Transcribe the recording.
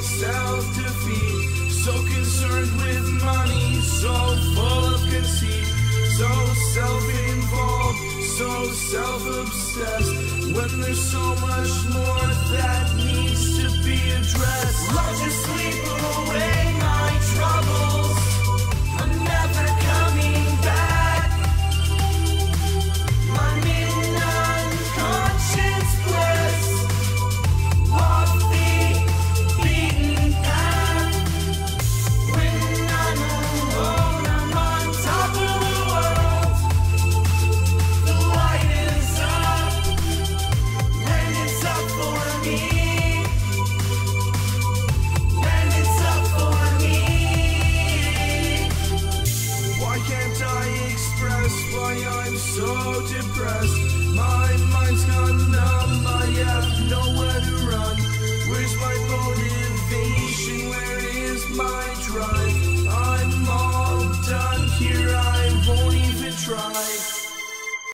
self-defeat, so concerned with money, so full of conceit, so self-involved, so self-obsessed, when there's so much more that needs to be addressed. Love to sleep away my troubles, I'm never coming back. I'm in unconscious bliss, off the beaten path. When I'm alone, I'm on top of the world. The light is up, when it's up for me. When it's up for me. Why can't I express why I'm so depressed? My mind's gone numb, I have nowhere to run. Where's my motivation? Where is my drive?